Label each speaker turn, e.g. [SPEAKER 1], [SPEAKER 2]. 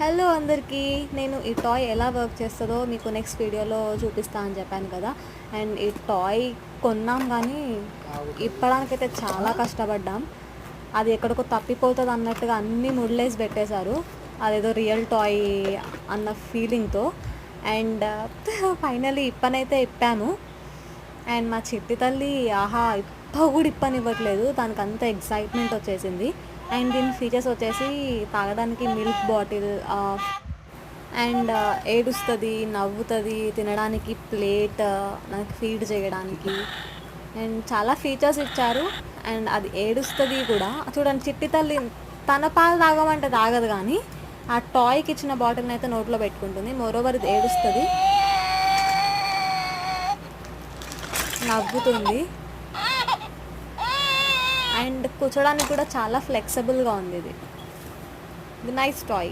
[SPEAKER 1] Hello అందరికీ. నేను ఈ టాయ్ ఎలా వర్క్ చేస్తుందో మీకు నెక్స్ట్ వీడియోలో చూపిస్తా అని చెప్పాను కదా. అండ్ ఈ టాయ్ కొన్నాం కానీ ఇప్పడానికైతే చాలా కష్టపడ్డాం. అది ఎక్కడికో తప్పిపోతుంది అన్నట్టుగా అన్నీ ముళ్ళేసి పెట్టేశారు, అదేదో రియల్ టాయ్ అన్న ఫీలింగ్తో. అండ్ ఫైనలీ ఇప్పనైతే ఇప్పాను. అండ్ మా చిట్టి తల్లి ఆహా ఇప్ప కూడా ఇప్పనివ్వట్లేదు, దానికి అంత ఎక్సైట్మెంట్ వచ్చేసింది. అండ్ దీని ఫీచర్స్ వచ్చేసి తాగడానికి మిల్క్ బాటిల్, అండ్ ఏడుస్తుంది, నవ్వుతుంది, తినడానికి ప్లేట్, నాకు ఫీడ్ చేయడానికి, అండ్ చాలా ఫీచర్స్ ఇచ్చారు. అండ్ అది ఏడుస్తుంది కూడా. చూడండి, చిట్టి తల్లి తన పాలు తాగమంటే తాగదు, కానీ ఆ టాయ్కి ఇచ్చిన బాటిల్ని అయితే నోట్లో పెట్టుకుంటుంది. మోరోవర్ ఇది ఏడుస్తుంది, నవ్వుతుంది, అండ్ కూర్చోడానికి కూడా చాలా ఫ్లెక్సిబుల్గా ఉంది. ఇది నైస్ టాయ్.